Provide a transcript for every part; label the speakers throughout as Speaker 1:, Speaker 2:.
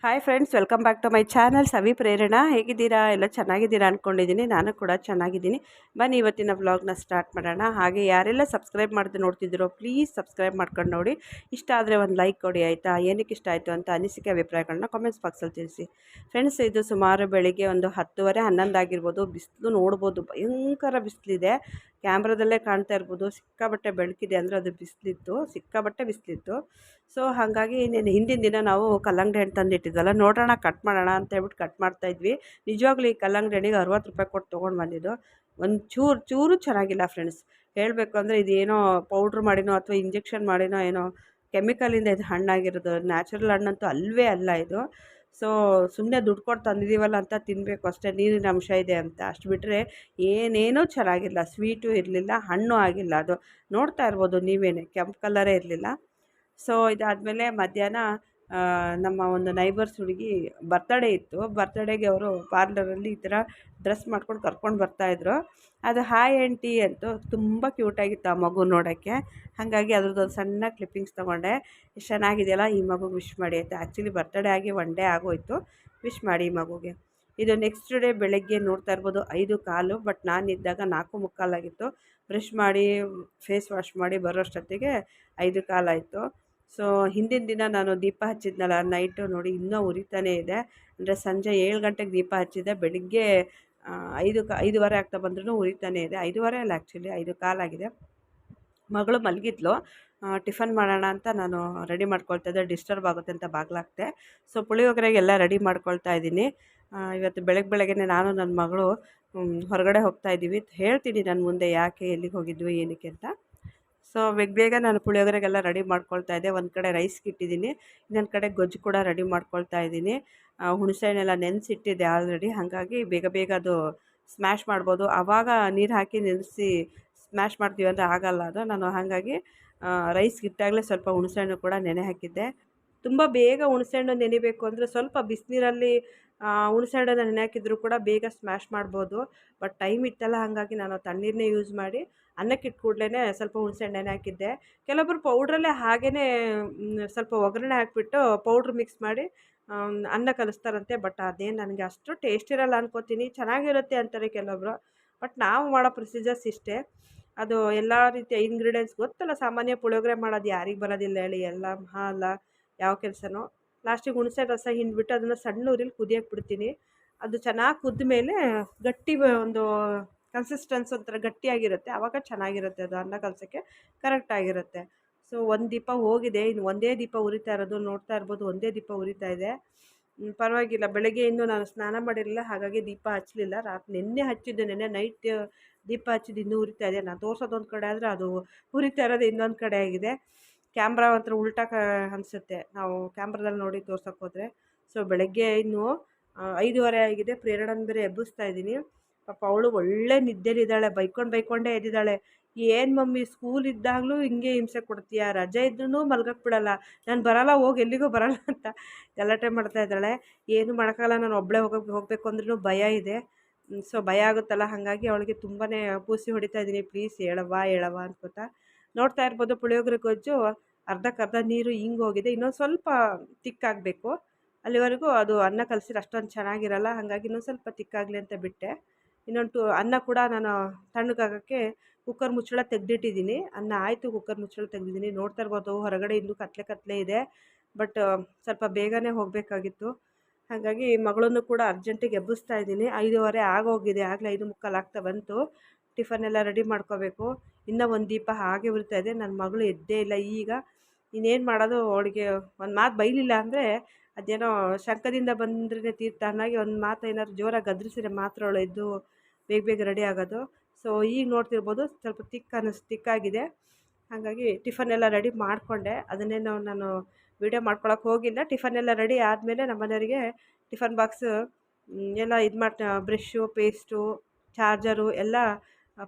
Speaker 1: Hi friends, welcome back to my channel Savi Prerana. ಹೇಗಿದ್ದೀರಾ? ಎಲ್ಲ ಚೆನ್ನಾಗಿದ್ದೀರಾ ಅಂದ್ಕೊಂಡಿದ್ದೀನಿ. ನಾನು ಕೂಡ ಚೆನ್ನಾಗಿದ್ದೀನಿ. ಬನ್ನಿ ಇವತ್ತಿನ ವ್ಲಾಗ್ನ ಸ್ಟಾರ್ಟ್ ಮಾಡೋಣ. ಹಾಗೆ ಯಾರೆಲ್ಲ ಸಬ್ಸ್ಕ್ರೈಬ್ ಮಾಡದೆ ನೋಡ್ತಿದ್ದೀರೋ ಪ್ಲೀಸ್ ಸಬ್ಸ್ಕ್ರೈಬ್ ಮಾಡ್ಕೊಂಡು ನೋಡಿ. ಇಷ್ಟ ಆದರೆ ಒಂದು ಲೈಕ್ ಕೊಡಿ ಆಯಿತಾ? ಏನಕ್ಕೆ ಇಷ್ಟ ಆಯಿತು ಅಂತ ಅನಿಸಿಕೆ ಅಭಿಪ್ರಾಯಗಳನ್ನ ಕಾಮೆಂಟ್ಸ್ ಬಾಕ್ಸಲ್ಲಿ ತಿಳಿಸಿ. ಫ್ರೆಂಡ್ಸ್, ಇದು ಸುಮಾರು ಬೆಳಿಗ್ಗೆ ಒಂದು 10:30 11 ಆಗಿರ್ಬೋದು. ಬಿಸಿಲು ನೋಡ್ಬೋದು, ಭಯಂಕರ ಬಿಸಿಲಿದೆ. ಕ್ಯಾಮ್ರಾದಲ್ಲೇ ಕಾಣ್ತಾ ಇರ್ಬೋದು. ಸಿಕ್ಕಾಬಟ್ಟೆ ಬೆಳಕಿದೆ ಅಂದರೆ ಅದು ಬಿಸಿಲಿತ್ತು, ಸಿಕ್ಕಾಬಟ್ಟೆ ಬಿಸಿಲಿತ್ತು. ಸೊ ಹಾಗಾಗಿ ಹಿಂದಿನ ದಿನ ನಾವು ಕಲ್ಲಂಗಡಿ ಹಣ್ಣು ತಂದಿಟ್ಟಿದ್ವಲ್ಲ, ನೋಡೋಣ ಕಟ್ ಮಾಡೋಣ ಅಂತ ಹೇಳ್ಬಿಟ್ಟು ಕಟ್ ಮಾಡ್ತಾಯಿದ್ವಿ. ನಿಜವಾಗ್ಲೂ ಈ ಕಲ್ಲಂಗಡಿ ಹಣ್ಣಿಗೆ 60 ರೂಪಾಯಿ ಕೊಟ್ಟು ತೊಗೊಂಡು ಬಂದಿದ್ದು. ಒಂದು ಚೂರು ಚೆನ್ನಾಗಿಲ್ಲ ಫ್ರೆಂಡ್ಸ್. ಹೇಳಬೇಕು ಅಂದರೆ ಇದೇನೋ ಪೌಡ್ರ್ ಮಾಡಿನೋ ಅಥವಾ ಇಂಜೆಕ್ಷನ್ ಮಾಡಿನೋ ಏನೋ ಕೆಮಿಕಲಿಂದ ಇದು ಹಣ್ಣಾಗಿರೋದು. ನ್ಯಾಚುರಲ್ ಹಣ್ಣಂತೂ ಅಲ್ಲವೇ ಅಲ್ಲ ಇದು. ಸೊ ಸುಮ್ಮನೆ ದುಡ್ಡು ಕೊಟ್ಟು ತಂದಿದ್ದೀವಲ್ಲ ಅಂತ ತಿನ್ನಬೇಕು ಅಷ್ಟೇ, ನೀರಿನ ಅಂಶ ಇದೆ ಅಂತ. ಅಷ್ಟು ಬಿಟ್ಟರೆ ಏನೇನೂ ಚೆನ್ನಾಗಿಲ್ಲ. ಸ್ವೀಟು ಇರಲಿಲ್ಲ, ಹಣ್ಣು ಆಗಿಲ್ಲ. ಅದು ನೋಡ್ತಾ ಇರ್ಬೋದು ನೀವೇನೆ, ಕೆಂಪು ಕಲರೇ ಇರಲಿಲ್ಲ. ಸೊ ಇದಾದಮೇಲೆ ಮಧ್ಯಾಹ್ನ ನಮ್ಮ ಒಂದು ನೈಬರ್ಸ್ ಹುಡುಗಿ ಬರ್ತಡೇ ಇತ್ತು. ಬರ್ತಡೇಗೆ ಅವರು ಪಾರ್ಲರಲ್ಲಿ ಈ ಥರ ಡ್ರೆಸ್ ಮಾಡ್ಕೊಂಡು ಕರ್ಕೊಂಡು ಬರ್ತಾಯಿದ್ರು. ಅದು ಹಾಯ್ ಆಂಟಿ ಅಂತು ತುಂಬ ಕ್ಯೂಟಾಗಿತ್ತು ಆ ಮಗು ನೋಡೋಕ್ಕೆ. ಹಾಗಾಗಿ ಅದ್ರದ್ದೊಂದು ಸಣ್ಣ ಕ್ಲಿಪ್ಪಿಂಗ್ಸ್ ತೊಗೊಂಡೆ. ಎಷ್ಟು ಚೆನ್ನಾಗಿದೆಯಲ್ಲ, ಈ ಮಗುಗೆ ವಿಶ್ ಮಾಡಿ ಅಂತ. ಆ್ಯಕ್ಚುಲಿ ಬರ್ತಡೇ ಆಗಿ 1 ಡೇ ಆಗೋಯಿತು. ವಿಶ್ ಮಾಡಿ ಈ ಮಗುಗೆ. ಇದು ನೆಕ್ಸ್ಟ್ ಡೇ ಬೆಳಗ್ಗೆ ನೋಡ್ತಾ ಇರ್ಬೋದು 5:15. ಬಟ್ ನಾನಿದ್ದಾಗ 4:45 ಆಗಿತ್ತು. ಬ್ರಷ್ ಮಾಡಿ ಫೇಸ್ ವಾಶ್ ಮಾಡಿ ಬರೋಷ್ಟೊತ್ತಿಗೆ 5:15 ಆಯಿತು. ಸೊ ಹಿಂದಿನ ದಿನ ನಾನು ದೀಪ ಹಚ್ಚಿದ್ನಲ್ಲ ನೈಟು, ನೋಡಿ ಇನ್ನೂ ಉರಿತಾನೇ ಇದೆ. ಅಂದರೆ ಸಂಜೆ 7 ಗಂಟೆಗೆ ದೀಪ ಹಚ್ಚಿದ್ದೆ, ಬೆಳಿಗ್ಗೆ 5:30 ಆಗ್ತಾ ಬಂದ್ರೂ ಉರಿತಾನೇ ಇದೆ. 5:30 ಅಲ್ಲ, ಆ್ಯಕ್ಚುಲಿ 5:15 ಆಗಿದೆ. ಮಗಳು ಮಲಗಿದ್ಲು. ಟಿಫನ್ ಮಾಡೋಣ ಅಂತ ನಾನು ರೆಡಿ ಮಾಡ್ಕೊಳ್ತಾಯಿದ್ದೆ, ಡಿಸ್ಟರ್ಬ್ ಆಗುತ್ತೆ ಅಂತ ಬಾಗ್ಲಾಕ್ತೆ. ಸೊ ಪುಳಿಯೋಗರೆಗೆಲ್ಲ ರೆಡಿ ಮಾಡ್ಕೊಳ್ತಾ ಇದ್ದೀನಿ. ಇವತ್ತು ಬೆಳಗ್ಗೆನೇ ನಾನು ನನ್ನ ಮಗಳು ಹೊರಗಡೆ ಹೋಗ್ತಾ ಇದ್ದೀವಿ. ಹೇಳ್ತೀನಿ ನಾನು ಮುಂದೆ ಯಾಕೆ, ಎಲ್ಲಿಗೆ ಹೋಗಿದ್ವಿ, ಏನಕ್ಕೆ ಅಂತ. ಸೊ ಬೇಗ ನಾನು ಪುಳಿಯೋಗರೆಗೆಲ್ಲ ರೆಡಿ ಮಾಡ್ಕೊಳ್ತಾ ಇದ್ದೆ. ಒಂದು ಕಡೆ ರೈಸ್ಗೆ ಇಟ್ಟಿದ್ದೀನಿ, ಇನ್ನೊಂದು ಕಡೆ ಗೊಜ್ಜು ಕೂಡ ರೆಡಿ ಮಾಡ್ಕೊಳ್ತಾ ಇದ್ದೀನಿ. ಹುಣಸೆಹಣ್ಣೆಲ್ಲ ನೆನೆಸಿಟ್ಟಿದ್ದೆ ಆಲ್ರೆಡಿ. ಹಾಗಾಗಿ ಬೇಗ ಅದು ಸ್ಮ್ಯಾಶ್ ಮಾಡ್ಬೋದು. ಆವಾಗ ನೀರು ಹಾಕಿ ನೆನೆಸಿ ಸ್ಮ್ಯಾಶ್ ಮಾಡ್ತೀವಿ ಅಂದರೆ ಆಗಲ್ಲ ಅದು. ನಾನು ಹಾಗಾಗಿ ರೈಸ್ಗೆ ಇಟ್ಟಾಗಲೇ ಸ್ವಲ್ಪ ಹುಣಸೆಹಣ್ಣು ಕೂಡ ನೆನೆ ಹಾಕಿದ್ದೆ. ತುಂಬ ಬೇಗ ಹುಣಸೆಹಣ್ಣು ನೆನೆಬೇಕು ಅಂದರೆ ಸ್ವಲ್ಪ ಬಿಸಿನೀರಲ್ಲಿ ಹುಣಸೆಹಣ್ಣನ್ನು ನೆನೆ ಹಾಕಿದರೂ ಕೂಡ ಬೇಗ ಸ್ಮ್ಯಾಶ್ ಮಾಡ್ಬೋದು. ಬಟ್ ಟೈಮ್ ಇತ್ತಲ್ಲ, ಹಾಗಾಗಿ ನಾನು ತಣ್ಣೀರನ್ನೇ ಯೂಸ್ ಮಾಡಿ ಅನ್ನಕ್ಕೆ ಇಟ್ಟ ಕೂಡಲೇ ಸ್ವಲ್ಪ ಹುಣಸೆಹಣ್ಣು ನೆನೆ ಹಾಕಿದ್ದೆ. ಕೆಲವೊಬ್ಬರು ಪೌಡ್ರಲ್ಲೇ ಹಾಗೇ ಸ್ವಲ್ಪ ಒಗ್ಗರಣೆ ಹಾಕಿಬಿಟ್ಟು ಪೌಡ್ರ್ ಮಿಕ್ಸ್ ಮಾಡಿ ಅನ್ನ ಕಲಿಸ್ತಾರಂತೆ. ಬಟ್ ಅದೇನು ನನಗೆ ಅಷ್ಟು ಟೇಸ್ಟ್ ಇರಲ್ಲ ಅನ್ಕೋತೀನಿ. ಚೆನ್ನಾಗಿರುತ್ತೆ ಅಂತಾರೆ ಕೆಲವೊಬ್ಬರು. ಬಟ್ ನಾವು ಮಾಡೋ ಪ್ರೊಸೀಜರ್ಸ್ ಇಷ್ಟೇ. ಅದು ಎಲ್ಲ ರೀತಿಯ ಇಂಗ್ರೀಡಿಯೆಂಟ್ಸ್ ಗೊತ್ತಲ್ಲ, ಸಾಮಾನ್ಯ ಪುಳಿಯೋಗರೆ ಮಾಡೋದು ಯಾರಿಗೆ ಬರೋದಿಲ್ಲ ಹೇಳಿ, ಎಲ್ಲ ಮಹಾಲ ಯಾವ ಕೆಲಸನೋ. ಲಾಸ್ಟಿಗೆ ಹುಣಸೆ ರಸ ಹಿಂಡ್ಬಿಟ್ಟು ಅದನ್ನು ಸಣ್ಣ ಊರಲ್ಲಿ ಕುದಿಯೋಕೆ ಬಿಡ್ತೀನಿ. ಅದು ಚೆನ್ನಾಗಿ ಕುದ್ದ ಮೇಲೆ ಗಟ್ಟಿ ಒಂದು ಕನ್ಸಿಸ್ಟೆನ್ಸ್ ಒಂಥರ ಗಟ್ಟಿಯಾಗಿರುತ್ತೆ. ಆವಾಗ ಚೆನ್ನಾಗಿರುತ್ತೆ, ಅದು ಅನ್ನ ಕಲಸೋಕ್ಕೆ ಕರೆಕ್ಟಾಗಿರುತ್ತೆ. ಸೊ ಒಂದು ದೀಪ ಹೋಗಿದೆ, ಇನ್ನು ಒಂದೇ ದೀಪ ಉರಿತಾ ಇರೋದು. ನೋಡ್ತಾ ಇರ್ಬೋದು, ಒಂದೇ ದೀಪ ಉರಿತಾ ಇದೆ. ಪರವಾಗಿಲ್ಲ. ಬೆಳಗ್ಗೆ ಇನ್ನೂ ನಾನು ಸ್ನಾನ ಮಾಡಿರಲಿಲ್ಲ, ಹಾಗಾಗಿ ದೀಪ ಹಚ್ಚಲಿಲ್ಲ. ನಿನ್ನೆ ಹಚ್ಚಿದ್ದೆ, ನಿನ್ನೆ ನೈಟ್ ದೀಪ ಹಚ್ಚಿದ್ದು ಇನ್ನೂ ಉರಿತಾ ಇದೆ. ನಾನು ತೋರ್ಸೋದೊಂದು ಕಡೆ ಆದರೆ ಅದು ಉರಿತಾ ಇರೋದು ಇನ್ನೊಂದು ಕಡೆ ಆಗಿದೆ. ಕ್ಯಾಮ್ರಾ ಒಂಥರ ಉಲ್ಟಾ ಅನಿಸುತ್ತೆ ನಾವು ಕ್ಯಾಮ್ರಾದಲ್ಲಿ ನೋಡಿ ತೋರ್ಸೋಕೆ ಹೋದರೆ. ಸೊ ಬೆಳಗ್ಗೆ ಇನ್ನೂ 5:30 ಆಗಿದೆ. ಪ್ರೇರಣನ ಬೇರೆ ಎಬ್ಬಿಸ್ತಾ ಇದ್ದೀನಿ. ಪಾಪ ಅವಳು ಒಳ್ಳೆ ನಿದ್ದೆಲಿದ್ದಾಳೆ, ಬೈಕೊಂಡೇ ಎದ್ದಿದ್ದಾಳೆ. ಏನು ಮಮ್ಮಿ, ಸ್ಕೂಲ್ ಇದ್ದಾಗಲೂ ಹಿಂಗೆ ಹಿಂಸೆ ಕೊಡ್ತೀಯಾ, ರಜೆ ಇದ್ರೂ ಮಲ್ಗಕ್ಕೆ ಬಿಡಲ್ಲ, ನಾನು ಬರೋಲ್ಲ, ಹೋಗಿ ಎಲ್ಲಿಗೂ ಬರೋಲ್ಲ ಅಂತ ಗಲಾಟೆ ಮಾಡ್ತಾ ಇದ್ದಾಳೆ. ಏನು ಮಾಡೋಕ್ಕಾಗಲ್ಲ, ನಾನು ಒಬ್ಬಳೇ ಹೋಗಬೇಕು ಅಂದ್ರೂ ಭಯ ಇದೆ. ಸೊ ಭಯ ಆಗುತ್ತಲ್ಲ, ಹಾಗಾಗಿ ಅವಳಿಗೆ ತುಂಬಾ ಪೂಸಿ ಹೊಡಿತಾ ಇದ್ದೀನಿ, ಪ್ಲೀಸ್ ಹೇಳವ್ವ ಅನ್ಕೋತಾ. ನೋಡ್ತಾ ಇರ್ಬೋದು, ಪುಳಿಯೋಗರೆ ಗೊಜ್ಜು ಅರ್ಧಕ್ಕರ್ಧ ನೀರು ಹಿಂಗೆ ಹೋಗಿದೆ. ಇನ್ನೊಂದು ಸ್ವಲ್ಪ ತಿಕ್ಕಾಗಬೇಕು. ಅಲ್ಲಿವರೆಗೂ ಅದು ಅನ್ನ ಕಲಸಿದ್ರೆ ಅಷ್ಟೊಂದು ಚೆನ್ನಾಗಿರಲ್ಲ, ಹಾಗಾಗಿ ಇನ್ನೊಂದು ಸ್ವಲ್ಪ ತಿಕ್ಕಾಗಲಿ ಅಂತ ಬಿಟ್ಟೆ. ಇನ್ನೊಂದು ಅನ್ನ ಕೂಡ ನಾನು ತಣ್ಣಗಾಗೋಕ್ಕೆ ಕುಕ್ಕರ್ ಮುಚ್ಚಳ ತೆಗೆದಿಟ್ಟಿದ್ದೀನಿ. ಅನ್ನ ಆಯಿತು, ಕುಕ್ಕರ್ ಮುಚ್ಚಳ ತೆಗೆದಿದ್ದೀನಿ. ನೋಡ್ತಾ ಇರ್ಬೋದು, ಹೊರಗಡೆ ಇನ್ನೂ ಕತ್ಲೆ ಇದೆ. ಬಟ್ ಸ್ವಲ್ಪ ಬೇಗನೆ ಹೋಗಬೇಕಾಗಿತ್ತು. ಹಾಗಾಗಿ ಮಗಳನ್ನು ಕೂಡ ಅರ್ಜೆಂಟಿಗೆ ಎಬ್ಬಿಸ್ತಾ ಇದ್ದೀನಿ. 5:30 ಆಗೋಗಿದೆ, ಆಗಲೇ 5:45 ಆಗ್ತಾ ಬಂತು. ಟಿಫನ್ ಎಲ್ಲ ರೆಡಿ ಮಾಡ್ಕೋಬೇಕು. ಇನ್ನೂ ಒಂದು ದೀಪ ಹಾಗೆ ಉರಿತಾ ಇದೆ. ನನ್ನ ಮಗಳು ಎದ್ದೇ ಇಲ್ಲ ಈಗ. ಇನ್ನೇನು ಮಾಡೋದು, ಅವಳಿಗೆ ಒಂದು ಮಾತು ಬೈಲಿಲ್ಲ ಅಂದರೆ ಅದೇನೋ ಶಂಕದಿಂದ ಬಂದ್ರೆ ತೀರ್ಥ ಅನ್ನೋಗೆ ಒಂದು ಮಾತು ಏನಾದ್ರು ಜೋರಾಗಿ ಗದರಿಸಿದ್ರೆ ಮಾತ್ರ ಅವಳು ಎದ್ದು ಬೇಗ ರೆಡಿ ಆಗೋದು. ಸೊ ಈಗ ನೋಡ್ತಿರ್ಬೋದು, ಸ್ವಲ್ಪ ತಿಕ್ಕಾಗಿದೆ. ಹಾಗಾಗಿ ಟಿಫನ್ ಎಲ್ಲ ರೆಡಿ ಮಾಡಿಕೊಂಡೆ. ಅದನ್ನೇನು ನಾನು ವೀಡಿಯೋ ಮಾಡ್ಕೊಳಕ್ಕೆ ಹೋಗಿಲ್ಲ. ಟಿಫನ್ ಎಲ್ಲ ರೆಡಿ ಆದಮೇಲೆ ನಮ್ಮ ಮನೆಯವರಿಗೆ ಟಿಫನ್ ಬಾಕ್ಸು ಎಲ್ಲ ಬ್ರಷ್ಷು, ಪೇಸ್ಟು, ಚಾರ್ಜರು ಎಲ್ಲ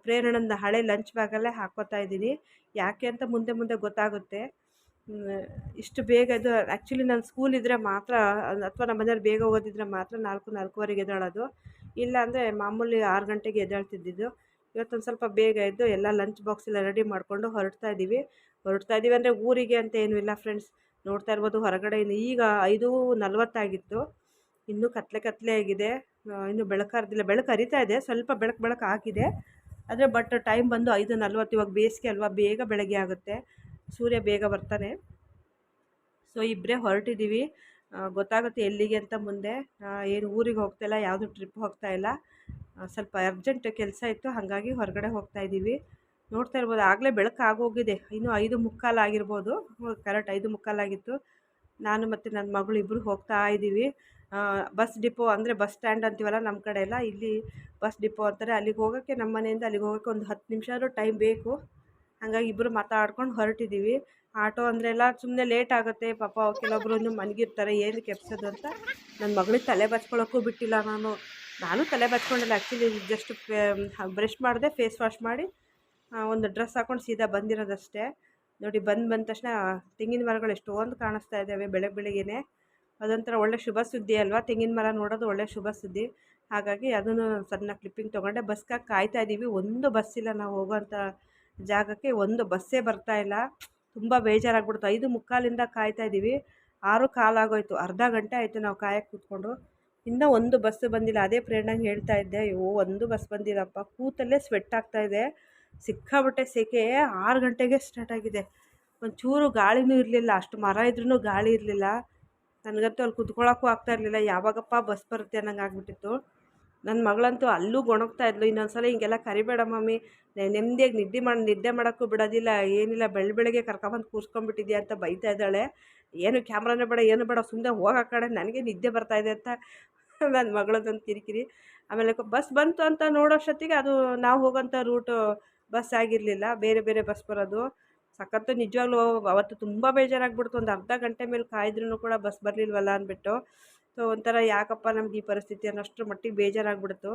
Speaker 1: ಪ್ರೇರಣಂದ ಹಳೆ ಲಂಚ್ ಬ್ಯಾಗಲ್ಲೇ ಹಾಕ್ಕೋತಾ ಇದ್ದೀನಿ. ಯಾಕೆ ಅಂತ ಮುಂದೆ ಗೊತ್ತಾಗುತ್ತೆ. ಇಷ್ಟು ಬೇಗ ಇದು ಆ್ಯಕ್ಚುಲಿ ನಾನು ಸ್ಕೂಲ್ ಇದ್ದರೆ ಮಾತ್ರ, ಅಥವಾ ನಮ್ಮ ಮನೆಯವ್ರು ಬೇಗ ಓದಿದ್ರೆ ಮಾತ್ರ 4:45 ಎದ್ದೇಳೋದು. ಇಲ್ಲಾಂದರೆ ಮಾಮೂಲಿ 6 ಗಂಟೆಗೆ ಎದ್ದೇಳ್ತಿದ್ದಿದ್ದು. ಇವತ್ತೊಂದು ಸ್ವಲ್ಪ ಬೇಗ ಎದ್ದು ಎಲ್ಲ ಲಂಚ್ ಬಾಕ್ಸ್ ಎಲ್ಲ ರೆಡಿ ಮಾಡಿಕೊಂಡು ಹೊರಡ್ತಾ ಇದ್ದೀವಿ ಅಂದರೆ ಊರಿಗೆ ಅಂತ ಏನೂ ಇಲ್ಲ ಫ್ರೆಂಡ್ಸ್. ನೋಡ್ತಾ ಇರ್ಬೋದು ಹೊರಗಡೆ ಈಗ 5:40 ಇನ್ನೂ ಕತ್ಲೆ ಆಗಿದೆ. ಇನ್ನೂ ಬೆಳಕು ಹರಿದಿಲ್ಲ. ಬೆಳಕು ಹರಿತಾ ಇದೆ, ಸ್ವಲ್ಪ ಬೆಳಕು ಹಾಕಿದೆ. ಆದರೆ ಬಟ್ ಟೈಮ್ ಬಂದು 5:40. ಇವಾಗ ಬೇಸಿಗೆ ಅಲ್ವಾ, ಬೇಗ ಬೆಳಗ್ಗೆ ಆಗುತ್ತೆ, ಸೂರ್ಯ ಬೇಗ ಬರ್ತಾನೆ. ಸೊ ಇಬ್ಬರೇ ಹೊರಟಿದ್ದೀವಿ. ಗೊತ್ತಾಗುತ್ತೆ ಎಲ್ಲಿಗೆ ಅಂತ ಮುಂದೆ. ಏನು ಊರಿಗೆ ಹೋಗ್ತಾಯಿಲ್ಲ, ಯಾವುದು ಟ್ರಿಪ್ ಹೋಗ್ತಾಯಿಲ್ಲ. ಸ್ವಲ್ಪ ಅರ್ಜೆಂಟ್ ಕೆಲಸ ಇತ್ತು, ಹಾಗಾಗಿ ಹೊರಗಡೆ ಹೋಗ್ತಾ ಇದ್ದೀವಿ. ನೋಡ್ತಾ ಇರ್ಬೋದು ಆಗಲೇ ಬೆಳಕು ಆಗೋಗಿದೆ. ಇನ್ನೂ 5:45 ಆಗಿರ್ಬೋದು. ಕರೆಕ್ಟ್ 5:45 ಆಗಿತ್ತು. ನಾನು ಮತ್ತು ನನ್ನ ಮಗಳು ಇಬ್ಬರು ಹೋಗ್ತಾ ಇದ್ದೀವಿ. ಬಸ್ ಡಿಪೋ ಅಂದರೆ ಬಸ್ ಸ್ಟ್ಯಾಂಡ್ ಅಂತೀವಲ್ಲ ನಮ್ಮ ಕಡೆ ಎಲ್ಲ, ಇಲ್ಲಿ ಬಸ್ ಡಿಪೋ ಅಂತಾರೆ. ಅಲ್ಲಿಗೆ ಹೋಗೋಕ್ಕೆ, ನಮ್ಮ ಮನೆಯಿಂದ ಅಲ್ಲಿಗೆ ಹೋಗೋಕ್ಕೆ ಒಂದು 10 ನಿಮಿಷ ಆದರೂ ಟೈಮ್ ಬೇಕು. ಹಾಗಾಗಿ ಇಬ್ಬರು ಮಾತಾಡ್ಕೊಂಡು ಹೊರಟಿದ್ದೀವಿ. ಆಟೋ ಅಂದ್ರೆಲ್ಲ ಸುಮ್ಮನೆ ಲೇಟ್ ಆಗುತ್ತೆ ಪಾಪ. ಕೆಲವೊಬ್ರು ಇನ್ನೂ ಮನಗಿರ್ತಾರೆ, ಏನು ಕೆಪ್ಸೋದು ಅಂತ. ನನ್ನ ಮಗಳಿಗೆ ತಲೆ ಬಚ್ಕೊಳ್ಳೋಕ್ಕೂ ಬಿಟ್ಟಿಲ್ಲ ನಾನು ತಲೆ ಬಚ್ಕೊಂಡಿಲ್ಲ. ಆ್ಯಕ್ಚುಲಿ ಜಸ್ಟ್ ಬ್ರಷ್ ಮಾಡಿದೆ, ಫೇಸ್ ವಾಶ್ ಮಾಡಿ ಒಂದು ಡ್ರೆಸ್ ಹಾಕ್ಕೊಂಡು ಸೀದಾ ಬಂದಿರೋದಷ್ಟೇ. ನೋಡಿ ಬಂದ ತಕ್ಷಣ ತೆಂಗಿನ ಮರಗಳು ಎಷ್ಟೊಂದು ಕಾಣಿಸ್ತಾ ಇದ್ದಾವೆ ಬೆಳಗ್ಗೆನೇ. ಅದೊಂಥರ ಒಳ್ಳೆ ಶುಭ ಸುದ್ದಿ ಅಲ್ವಾ, ತೆಂಗಿನ ಮರ ನೋಡೋದು ಒಳ್ಳೆ ಶುಭ ಸುದ್ದಿ. ಹಾಗಾಗಿ ಅದನ್ನು ಸಣ್ಣ ಕ್ಲಿಪ್ಪಿಂಗ್ ತೊಗೊಂಡೆ. ಬಸ್ಗಾಗಿ ಕಾಯ್ತಾ ಇದ್ದೀವಿ. ಒಂದು ಬಸ್ ಇಲ್ಲ, ನಾವು ಹೋಗೋವಂಥ ಜಾಗಕ್ಕೆ ಒಂದು ಬಸ್ಸೇ ಬರ್ತಾ ಇಲ್ಲ. ತುಂಬ ಬೇಜಾರಾಗ್ಬಿಡ್ತು. 5:45 ಕಾಯ್ತಾ ಇದ್ದೀವಿ. 6:15 ಆಗೋಯ್ತು. ಅರ್ಧ ಗಂಟೆ ಆಯಿತು ನಾವು ಕಾಯಕ್ಕೆ ಕೂತ್ಕೊಂಡು. ಇನ್ನೂ ಒಂದು ಬಸ್ ಬಂದಿಲ್ಲ. ಅದೇ ಪ್ರೇರಣೆಗೆ ಹೇಳ್ತಾ ಇದ್ದೆ, ಅಯ್ಯೋ ಒಂದು ಬಸ್ ಬಂದಿಲ್ಲಪ್ಪ. ಕೂತಲ್ಲೇ ಸ್ವೆಟ್ ಆಗ್ತಾಯಿದೆ, ಸಿಕ್ಕಾಬಟ್ಟೆ ಸೆಕೆ. 6 ಗಂಟೆಗೆ ಸ್ಟಾರ್ಟ್ ಆಗಿದೆ. ಒಂಚೂರು ಗಾಳಿನೂ ಇರಲಿಲ್ಲ, ಅಷ್ಟು ಮರ ಇದ್ರೂ ಗಾಳಿ ಇರಲಿಲ್ಲ. ನನಗಂತೂ ಅಲ್ಲಿ ಕುತ್ಕೊಳ್ಳೋಕ್ಕೂ ಆಗ್ತಾಯಿರಲಿಲ್ಲ. ಯಾವಾಗಪ್ಪ ಬಸ್ ಬರುತ್ತೆ ಅನ್ನಂಗೆ ಆಗ್ಬಿಟ್ಟಿತ್ತು. ನನ್ನ ಮಗಳಂತೂ ಅಲ್ಲೂ ಗೊಣಗ್ತಾ ಇದ್ಲು. ಇನ್ನೊಂದ್ಸಲ ಹಿಂಗೆಲ್ಲ ಕರಿಬೇಡ ಮಮ್ಮಿ, ನೆಮ್ಮದಿಯಾಗಿ ನಿದ್ದೆ ಮಾಡೋಕ್ಕೂ ಬಿಡೋದಿಲ್ಲ, ಏನಿಲ್ಲ, ಬೆಳಗ್ಗೆ ಕರ್ಕೊಂಬಂದು ಕೂರಿಸ್ಕೊಂಡ್ಬಿಟ್ಟಿದ್ಯಾ ಅಂತ ಬೈತಾ ಇದ್ದಾಳೆ. ಏನು ಕ್ಯಾಮ್ರಾನೇ ಬೇಡ, ಏನು ಬೇಡ, ಸುಮ್ಮನೆ ಹೋಗೋ ಕಡೆ, ನನಗೆ ನಿದ್ದೆ ಬರ್ತಾಯಿದೆ ಅಂತ ನನ್ನ ಮಗಳದೊಂದು ಕಿರಿಕಿರಿ. ಆಮೇಲೆ ಬಸ್ ಬಂತು ಅಂತ ನೋಡೋಷ್ಟೊತ್ತಿಗೆ ಅದು ನಾವು ಹೋಗೋಂಥ ರೂಟು ಬಸ್ ಆಗಿರಲಿಲ್ಲ, ಬೇರೆ ಬೇರೆ ಬಸ್ ಬರೋದು. ಸಖತ್ತು ನಿಜವಾಗ್ಲೂ ಅವತ್ತು ತುಂಬ ಬೇಜಾರಾಗ್ಬಿಡ್ತು. ಒಂದು ಅರ್ಧ ಗಂಟೆ ಮೇಲೆ ಕಾಯ್ದ್ರೂ ಕೂಡ ಬಸ್ ಬರಲಿಲ್ವಲ್ಲ ಅಂದ್ಬಿಟ್ಟು. ಸೊ ಒಂಥರ ಯಾಕಪ್ಪ ನಮ್ಗೆ ಈ ಪರಿಸ್ಥಿತಿ ಅನ್ನೋಷ್ಟರ ಮಟ್ಟಿಗೆ ಬೇಜಾರಾಗ್ಬಿಡ್ತು.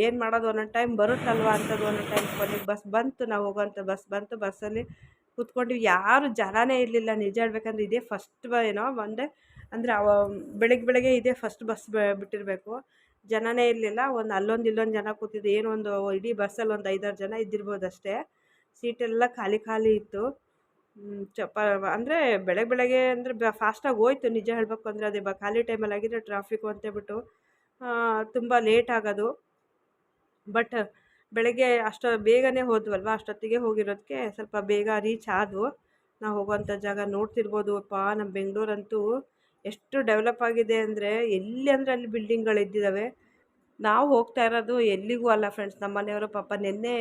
Speaker 1: ಏನು ಮಾಡೋದು, ಒಂದೊಂದು ಟೈಮ್ ಬರುತ್ತಲ್ವ ಅಂಥದ್ದು. ಒಂದೊಂದು ಟೈಮ್ ಕೊನೆಗೆ ಬಸ್ ಬಂತು, ನಾವು ಹೋಗೋಂಥ ಬಸ್ ಬಂತು. ಬಸ್ಸಲ್ಲಿ ಕೂತ್ಕೊಂಡಿವಿ, ಯಾರು ಜನನೇ ಇರಲಿಲ್ಲ. ನಿಜ ಹೇಳ್ಬೇಕಂದ್ರೆ ಇದೇ ಫಸ್ಟ್ ಏನೋ ಒಂದೇ ಅಂದರೆ ಬೆಳಗ್ಗೆ ಇದೇ ಫಸ್ಟ್ ಬಸ್ ಬಿಟ್ಟಿರಬೇಕು. ಜನನೇ ಇರಲಿಲ್ಲ. ಅಲ್ಲೊಂದು ಇಲ್ಲೊಂದು ಜನ ಕೂತಿದ್ದು. ಏನೋ ಒಂದು ಇಡೀ ಬಸ್ಸಲ್ಲಿ ಒಂದು 5-6 ಜನ ಇದ್ದಿರ್ಬೋದು ಅಷ್ಟೇ. ಸೀಟೆಲ್ಲ ಖಾಲಿ ಇತ್ತು. ಅಂದರೆ ಬೆಳಗ್ಗೆ ಅಂದರೆ ಫಾಸ್ಟಾಗಿ ಹೋಯ್ತು. ನಿಜ ಹೇಳಬೇಕು ಅಂದರೆ ಅದೇ ಖಾಲಿ ಟೈಮಲ್ಲಿ ಆಗಿದ್ರೆ ಟ್ರಾಫಿಕ್ಕು ಅಂತೇಳ್ಬಿಟ್ಟು ತುಂಬ ಲೇಟ್ ಆಗೋದು. ಬಟ್ ಬೆಳಗ್ಗೆ ಅಷ್ಟು ಬೇಗನೆ ಹೋದ್ವಲ್ವ, ಅಷ್ಟೊತ್ತಿಗೆ ಹೋಗಿರೋದಕ್ಕೆ ಸ್ವಲ್ಪ ಬೇಗ ರೀಚ್ ಆದವು. ನಾವು ಹೋಗೋವಂಥ ಜಾಗ ನೋಡ್ತಿರ್ಬೋದು. ನಮ್ಮ ಬೆಂಗಳೂರಂತೂ ಎಷ್ಟು ಡೆವಲಪ್ ಆಗಿದೆ ಅಂದರೆ, ಎಲ್ಲಿ ಅಂದರೆ ಅಲ್ಲಿ ಬಿಲ್ಡಿಂಗ್ಗಳಿದ್ದಿದ್ದಾವೆ. ನಾವು ಹೋಗ್ತಾ ಇರೋದು ಎಲ್ಲಿಗೂ ಅಲ್ಲ ಫ್ರೆಂಡ್ಸ್. ನಮ್ಮ ಮನೆಯವರು ಪಾಪ ನಿನ್ನೆ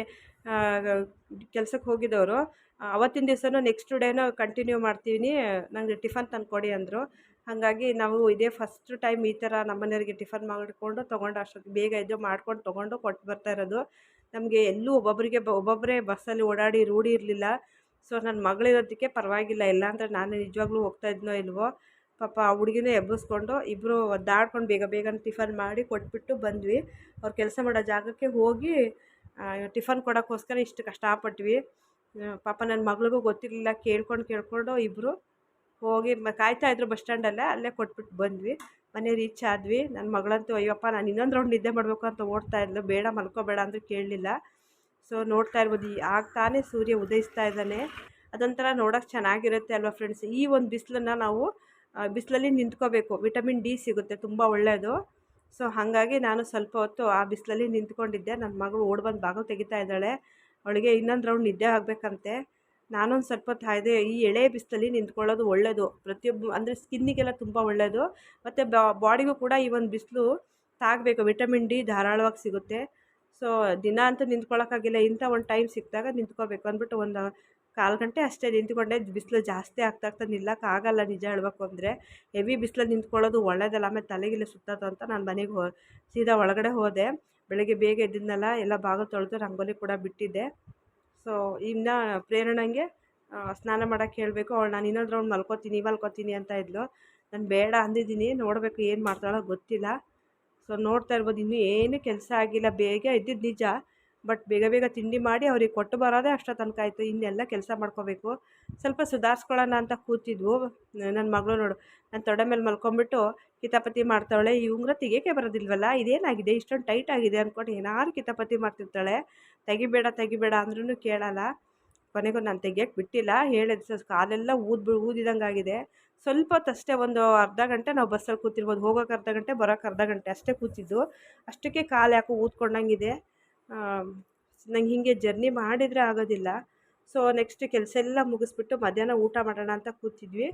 Speaker 1: ಕೆಲಸಕ್ಕೆ ಹೋಗಿದ್ದವರು. ಅವತ್ತಿನ ದಿವಸನೂ ನೆಕ್ಸ್ಟ್ ಡೇನೂ ಕಂಟಿನ್ಯೂ ಮಾಡ್ತೀನಿ, ನನಗೆ ಟಿಫನ್ ತಂದುಕೊಡಿ ಅಂದರು. ಹಾಗಾಗಿ ನಾವು ಇದೇ ಫಸ್ಟ್ ಟೈಮ್ ಈ ಥರ ನಮ್ಮ ಮನೆಯವರಿಗೆ ಟಿಫನ್ ಮಾಡಿಕೊಂಡು ತೊಗೊಂಡು ಅಷ್ಟೊತ್ತಿಗೆ ಬೇಗ ಎದ್ದು ಮಾಡ್ಕೊಂಡು ತೊಗೊಂಡು ಕೊಟ್ಟು ಬರ್ತಾ ಇರೋದು. ನಮಗೆ ಎಲ್ಲೂ ಒಬ್ಬೊಬ್ಬರೇ ಬಸ್ಸಲ್ಲಿ ಓಡಾಡಿ ರೂಢಿ ಇರಲಿಲ್ಲ. ಸೊ ನನ್ನ ಮಗಳಿರೋದಕ್ಕೆ ಪರವಾಗಿಲ್ಲ. ಇಲ್ಲಾಂದರೆ ನಾನು ನಿಜವಾಗ್ಲೂ ಹೋಗ್ತಾ ಇದ್ನೋ ಇಲ್ವೋ. ಪಾಪ ಆ ಹುಡುಗಿನೇ ಎಬ್ಬಿಸ್ಕೊಂಡು ಇಬ್ಬರು ಒದ್ದಾಡ್ಕೊಂಡು ಬೇಗನೆ ಟಿಫನ್ ಮಾಡಿ ಕೊಟ್ಬಿಟ್ಟು ಬಂದ್ವಿ. ಅವ್ರು ಕೆಲಸ ಮಾಡೋ ಜಾಗಕ್ಕೆ ಹೋಗಿ ಟಿಫನ್ ಕೊಡೋಕ್ಕೋಸ್ಕರ ಇಷ್ಟು ಕಷ್ಟಪಟ್ವಿ. ಪಾಪ ನನ್ನ ಮಗಳಿಗೂ ಗೊತ್ತಿರಲಿಲ್ಲ. ಕೇಳ್ಕೊಂಡು ಇಬ್ಬರು ಹೋಗಿ ಕಾಯ್ತಾಯಿದ್ರು ಬಸ್ ಸ್ಟ್ಯಾಂಡಲ್ಲೇ. ಅಲ್ಲೇ ಕೊಟ್ಬಿಟ್ಟು ಬಂದ್ವಿ. ಮನೆ ರೀಚ್ ಆದ್ವಿ. ನನ್ನ ಮಗಳಂತೂ ಅಯ್ಯಪ್ಪ ನಾನು ಇನ್ನೊಂದು ರೌಂಡ್ ನಿದ್ದೆ ಮಾಡಬೇಕು ಅಂತ ಓಡ್ತಾ ಇದ್ಲು. ಬೇಡ ಮಲ್ಕೋಬೇಡ ಅಂದರೆ ಕೇಳಲಿಲ್ಲ. ಸೊ ನೋಡ್ತಾ ಇರ್ಬೋದು, ಆಗ ತಾನೇ ಸೂರ್ಯ ಉದಯಿಸ್ತಾ ಇದ್ದಾನೆ. ಅದೊಂಥರ ನೋಡೋಕ್ಕೆ ಚೆನ್ನಾಗಿರುತ್ತೆ ಅಲ್ವಾ ಫ್ರೆಂಡ್ಸ್. ಈ ಒಂದು ಬಿಸಿಲನ್ನು ನಾವು ಬಿಸಿಲಲ್ಲಿ ನಿಂತ್ಕೋಬೇಕು. ವಿಟಮಿನ್ ಡಿ ಸಿಗುತ್ತೆ, ತುಂಬ ಒಳ್ಳೆಯದು. ಸೊ ಹಾಗಾಗಿ ನಾನು ಸ್ವಲ್ಪ ಹೊತ್ತು ಆ ಬಿಸಿಲಲ್ಲಿ ನಿಂತ್ಕೊಂಡಿದ್ದೆ. ನನ್ನ ಮಗಳು ಓಡ್ಬಂದು ಬಾಗಿಲು ತೆಗಿತಾ ಇದ್ದಾಳೆ. ಅವಳಿಗೆ ಇನ್ನೊಂದು ರೌಂಡ್ ನಿದ್ದೆ ಆಗಬೇಕಂತೆ. ನಾನೊಂದು ಸ್ವಲ್ಪ ಹೊತ್ತು ಹಾಯ್ದೆ. ಈ ಎಳೆ ಬಿಸಿಲಲ್ಲಿ ನಿಂತ್ಕೊಳ್ಳೋದು ಒಳ್ಳೆಯದು. ಪ್ರತಿಯೊಬ್ಬ ಅಂದರೆ ಸ್ಕಿನ್ನಿಗೆಲ್ಲ ತುಂಬ ಒಳ್ಳೆಯದು. ಮತ್ತು ಬಾಡಿಗೂ ಕೂಡ ಈ ಒಂದು ಬಿಸಿಲು ತಾಗಬೇಕು. ವಿಟಮಿನ್ ಡಿ ಧಾರಾಳವಾಗಿ ಸಿಗುತ್ತೆ. ಸೊ ದಿನ ಅಂತೂ ನಿಂತ್ಕೊಳ್ಳೋಕ್ಕಾಗಿಲ್ಲ. ಇಂಥ ಒಂದು ಟೈಮ್ ಸಿಕ್ಕಿದಾಗ ನಿಂತ್ಕೋಬೇಕು ಅಂದ್ಬಿಟ್ಟು ಒಂದು 1/4 ಗಂಟೆ ಅಷ್ಟೇ ನಿಂತ್ಕೊಂಡೆ. ಬಿಸಿಲು ಜಾಸ್ತಿ ಆಗ್ತಾ ನಿಲ್ಲಕ್ಕಾಗಲ್ಲ ನಿಜ ಹೇಳಬೇಕು ಅಂದರೆ. ಹೆವಿ ಬಿಸಿಲಲ್ಲಿ ನಿಂತ್ಕೊಳ್ಳೋದು ಒಳ್ಳೆಯದಲ್ಲ. ಆಮೇಲೆ ತಲೆಗಿಲೆ ಸುತ್ತೋದು ಅಂತ ನಾನು ಮನೆಗೆ ಸೀದಾ ಒಳಗಡೆ ಹೋದೆ. ಬೆಳಗ್ಗೆ ಬೇಗ ಎದ್ದಿದ್ನಲ್ಲ, ಎಲ್ಲ ಬಾಗಿಲು ತೊಳೆದು ರಂಗೋಲಿ ಕೂಡ ಬಿಟ್ಟಿದ್ದೆ. ಸೊ ಇನ್ನು ಪ್ರೇರಣಂಗೆ ಸ್ನಾನ ಮಾಡೋಕ್ಕೆ ಹೇಳಬೇಕು. ಅವಳು ನಾನು ಇನ್ನೊಂದು ರೌಂಡ್ ಮಲ್ಕೋತೀನಿ ಅಂತ ಇದ್ಲು. ನಾನು ಬೇಡ ಅಂದಿದ್ದೀನಿ. ನೋಡಬೇಕು ಏನು ಮಾಡ್ತಾಳೋ ಗೊತ್ತಿಲ್ಲ. ಸೊ ನೋಡ್ತಾ ಇರ್ಬೋದು, ಇನ್ನೂ ಏನೂ ಕೆಲಸ ಆಗಿಲ್ಲ. ಬೇಗ ಎದ್ದಿದ್ದು ನಿಜ, ಬಟ್ ಬೇಗ ತಿಂಡಿ ಮಾಡಿ ಅವ್ರಿಗೆ ಕೊಟ್ಟು ಬರೋದೇ ಅಷ್ಟೋ ತನಕ ಆಯಿತು. ಇನ್ನೆಲ್ಲ ಕೆಲಸ ಮಾಡ್ಕೋಬೇಕು. ಸ್ವಲ್ಪ ಸುಧಾರಿಸ್ಕೊಳ್ಳೋಣ ಅಂತ ಕೂತಿದ್ವು. ನನ್ನ ಮಗಳು ನೋಡು, ನಾನು ತೊಡೆ ಮೇಲೆ ಮಲ್ಕೊಂಬಿಟ್ಟು ಕಿತಾಪತಿ ಮಾಡ್ತಾವಳೆ. ಈ ಉಂಗುರ ತೆಗಿಯೋಕ್ಕೆ ಬರೋದಿಲ್ವಲ್ಲ, ಇದೇನಾಗಿದೆ ಇಷ್ಟೊಂದು ಟೈಟ್ ಆಗಿದೆ ಅಂದ್ಕೊಂಡು ಏನಾದ್ರು ಕಿತಾಪತಿ ಮಾಡ್ತಿರ್ತಾಳೆ. ತೆಗಿಬೇಡ ಅಂದ್ರೂ ಕೇಳಲ್ಲ. ಕೊನೆಗೂ ನಾನು ತೆಗಿಯೋಕ್ಕೆ ಬಿಟ್ಟಿಲ್ಲ. ಹೇಳಿದ ಕಾಲೆಲ್ಲ ಊದಿದಂಗೆ ಆಗಿದೆ. ಸ್ವಲ್ಪ ಹೊತ್ತಷ್ಟೇ, ಒಂದು ಅರ್ಧ ಗಂಟೆ ನಾವು ಬಸ್ಸಲ್ಲಿ ಕೂತಿರ್ಬೋದು. ಹೋಗೋಕೆ ಅರ್ಧ ಗಂಟೆ, ಬರೋಕೆ ಅರ್ಧ ಗಂಟೆ ಅಷ್ಟೇ ಕೂತಿದ್ದು. ಅಷ್ಟಕ್ಕೆ ಕಾಲು ಯಾಕೋ ಊದ್ಕೊಂಡಂಗಿದೆ. ನಂಗೆ ಹೀಗೆ ಜರ್ನಿ ಮಾಡಿದರೆ ಆಗೋದಿಲ್ಲ. ಸೊ ನೆಕ್ಸ್ಟ್ ಕೆಲಸ ಎಲ್ಲ ಮುಗಿಸ್ಬಿಟ್ಟು ಮಧ್ಯಾಹ್ನ ಊಟ ಮಾಡೋಣ ಅಂತ ಕೂತಿದ್ವಿ.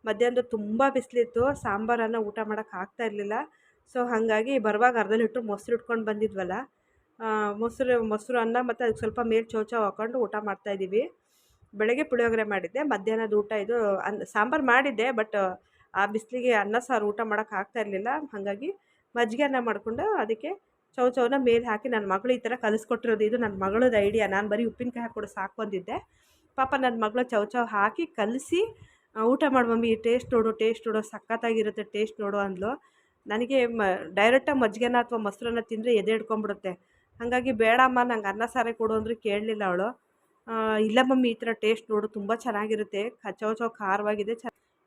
Speaker 1: ಮಧ್ಯಾಹ್ನದ ತುಂಬ ಬಿಸಿಲಿತ್ತು, ಸಾಂಬಾರನ್ನು ಊಟ ಮಾಡೋಕ್ಕೆ ಆಗ್ತಾ ಇರಲಿಲ್ಲ. ಸೊ ಹಾಗಾಗಿ ಬರುವಾಗ ಅರ್ಧ ಲೀಟ್ರ್ ಮೊಸರು ಇಟ್ಕೊಂಡು ಬಂದಿದ್ವಲ್ಲ, ಮೊಸರು ಅನ್ನ ಮತ್ತು ಅದಕ್ಕೆ ಸ್ವಲ್ಪ ಮೇಲೆ ಚೌಚೌ ಹಾಕ್ಕೊಂಡು ಊಟ ಮಾಡ್ತಾಯಿದ್ದೀವಿ. ಬೆಳಗ್ಗೆ ಪುಳಿಯೋಗರೆ ಮಾಡಿದ್ದೆ, ಮಧ್ಯಾಹ್ನದ ಊಟ ಇದು ಸಾಂಬಾರು ಮಾಡಿದ್ದೆ. ಬಟ್ ಆ ಬಿಸಿಲಿಗೆ ಅನ್ನ ಸಾರು ಊಟ ಮಾಡೋಕ್ಕೆ ಆಗ್ತಾ ಇರಲಿಲ್ಲ. ಹಾಗಾಗಿ ಮಜ್ಜಿಗೆ ಅನ್ನ ಮಾಡಿಕೊಂಡು ಅದಕ್ಕೆ ಚೌಚೌನ ಮೇಲೆ ಹಾಕಿ, ನನ್ನ ಮಗಳು ಈ ಥರ ಕಲಿಸ್ಕೊಟ್ಟಿರೋದು. ಇದು ನನ್ನ ಮಗಳದ್ದು ಐಡಿಯಾ. ನಾನು ಬರೀ ಉಪ್ಪಿನಕಾಯಿ ಹಾಕ್ಕೊಡು ಸಾಕು ಅಂದಿದ್ದೆ. ಪಾಪ ನನ್ನ ಮಗಳು ಚೌಚೌ ಹಾಕಿ ಕಲಸಿ, ಊಟ ಮಾಡು ಮಮ್ಮಿ, ಟೇಸ್ಟ್ ನೋಡು ಸಖತ್ತಾಗಿರುತ್ತೆ, ಟೇಸ್ಟ್ ನೋಡು ಅಂದ್ಲು. ನನಗೆ ಡೈರೆಕ್ಟಾಗಿ ಮಜ್ಜಿಗೆನ ಅಥವಾ ಮೊಸರನ್ನ ತಿಂದರೆ ಎದೆ ಹಿಡ್ಕೊಂಬಿಡುತ್ತೆ. ಹಾಗಾಗಿ ಬೇಡಮ್ಮ ನಂಗೆ ಅನ್ನ ಸಾರೇ ಕೊಡು ಅಂದರೆ ಕೇಳಲಿಲ್ಲ ಅವಳು. ಇಲ್ಲ ಮಮ್ಮಿ, ಈ ಥರ ಟೇಸ್ಟ್ ನೋಡು, ತುಂಬ ಚೆನ್ನಾಗಿರುತ್ತೆ, ಚೌಚೌ ಖಾರವಾಗಿದೆ.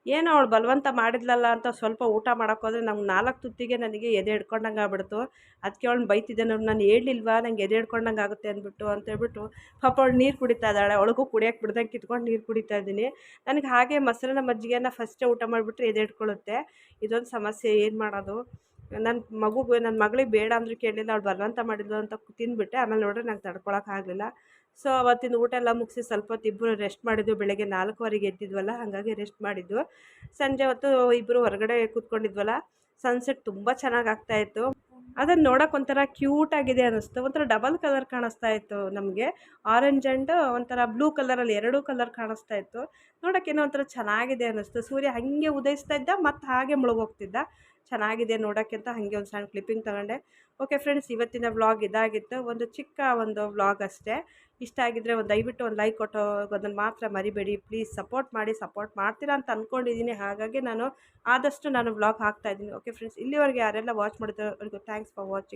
Speaker 1: ಏನೋ ಅವಳು ಬಲವಂತ ಮಾಡಿದ್ಲಲ್ಲ ಅಂತ ಸ್ವಲ್ಪ ಊಟ ಮಾಡೋಕ್ಕೋದ್ರೆ ನಮ್ಗೆ 4 ತುತ್ತಿಗೆ ನನಗೆ ಎದೆ ಹಿಡ್ಕೊಂಡಂಗೆ ಆಗ್ಬಿಡ್ತು. ಅದಕ್ಕೆ ಅವಳನ್ನ ಬೈತಿದ್ದೆ, ನಾನು ಹೇಳಿಲ್ವಾ ನಂಗೆ ಎದೆ ಹಿಡ್ಕೊಂಡಂಗೆ ಆಗುತ್ತೆ ಅಂತೇಳ್ಬಿಟ್ಟು ಪಾಪ ಅವಳು ನೀರು ಕುಡಿತಾ ಇದ್ದಾಳೆ. ಅವಳಿಗೂ ಕುಡಿಯೋಕ್ಕೆ ಬಿಡ್ದಂಗೆ ಕಿತ್ಕೊಂಡು ನೀರು ಕುಡಿತಾ ಇದ್ದೀನಿ. ನನಗೆ ಹಾಗೆ ಮೊಸರನ್ನ ಮಜ್ಜಿಗೆನ ಫಸ್ಟೇ ಊಟ ಮಾಡಿಬಿಟ್ರೆ ಎದೆ ಹಿಡ್ಕೊಳ್ಳುತ್ತೆ. ಇದೊಂದು ಸಮಸ್ಯೆ, ಏನು ಮಾಡೋದು. ನನ್ನ ಮಗಳಿಗೆ ಬೇಡ ಅಂದರೂ ಕೇಳಲಿಲ್ಲ, ಅವಳು ಬಲವಂತ ಮಾಡಿದ್ಲು ಅಂತ ತಿಂದುಬಿಟ್ಟೆ. ಆಮೇಲೆ ನೋಡ್ರೆ ನಂಗೆ ತಡ್ಕೊಳಕ್ಕಾಗಲಿಲ್ಲ. ಸೊ ಅವತ್ತಿನ ಊಟ ಎಲ್ಲ ಮುಗಿಸಿ ಸ್ವಲ್ಪ ಹೊತ್ತು ಇಬ್ಬರು ರೆಸ್ಟ್ ಮಾಡಿದ್ವಿ. ಬೆಳಗ್ಗೆ 4:15ಗೆ ಎದ್ದಿದ್ವಲ್ಲ, ಹಾಗಾಗಿ ರೆಸ್ಟ್ ಮಾಡಿದ್ವು. ಸಂಜೆ ಹೊತ್ತು ಇಬ್ಬರು ಹೊರಗಡೆ ಕೂತ್ಕೊಂಡಿದ್ವಲ್ಲ, ಸನ್ಸೆಟ್ ತುಂಬ ಚೆನ್ನಾಗಿ ಆಗ್ತಾಯಿತ್ತು. ಅದನ್ನು ನೋಡೋಕೆ ಒಂಥರ ಕ್ಯೂಟಾಗಿದೆ ಅನ್ನಿಸ್ತು. ಒಂಥರ ಡಬಲ್ ಕಲರ್ ಕಾಣಿಸ್ತಾ ಇತ್ತು ನಮಗೆ, ಆರೆಂಜ್ ಆ್ಯಂಡ್ ಒಂಥರ ಬ್ಲೂ ಕಲರಲ್ಲಿ ಎರಡೂ ಕಲರ್ ಕಾಣಿಸ್ತಾ ಇತ್ತು. ನೋಡೋಕ್ಕೇನೋ ಒಂಥರ ಚೆನ್ನಾಗಿದೆ ಅನ್ನಿಸ್ತು. ಸೂರ್ಯ ಹಾಗೆ ಉದಯಿಸ್ತಾ ಇದ್ದ ಮತ್ತು ಹಾಗೆ ಮುಳುಗೋಗ್ತಿದ್ದ. ಚೆನ್ನಾಗಿದೆ ನೋಡೋಕ್ಕೆ ಅಂತ ಹಾಗೆ ಒಂದು ಸಣ್ಣ ಕ್ಲಿಪ್ಪಿಂಗ್ ತೊಗೊಂಡೆ. ಓಕೆ ಫ್ರೆಂಡ್ಸ್, ಇವತ್ತಿನ ವ್ಲಾಗ್ ಇದಾಗಿತ್ತು. ಒಂದು ಚಿಕ್ಕ ಒಂದು ವ್ಲಾಗ್ ಅಷ್ಟೇ. ಇಷ್ಟ ಆಗಿದ್ದರೆ ದಯವಿಟ್ಟು ಒಂದು ಲೈಕ್ ಕೊಟ್ಟು ಅದನ್ನು ಮಾತ್ರ ಮರಿಬೇಡಿ ಪ್ಲೀಸ್. ಸಪೋರ್ಟ್ ಮಾಡ್ತೀರಾ ಅಂತ ಅಂದ್ಕೊಂಡಿದ್ದೀನಿ. ಹಾಗಾಗಿ ನಾನು ಆದಷ್ಟು ವ್ಲಾಗ್ ಹಾಕ್ತಾಯಿದ್ದೀನಿ. ಓಕೆ ಫ್ರೆಂಡ್ಸ್, ಇಲ್ಲಿವರೆಗೆ ಯಾರೆಲ್ಲ ವಾಚ್ ಮಾಡಿದ್ರು ಅವ್ರಿಗೂ ಥ್ಯಾಂಕ್ಸ್ ಫಾರ್ ವಾಚಿಂಗ್.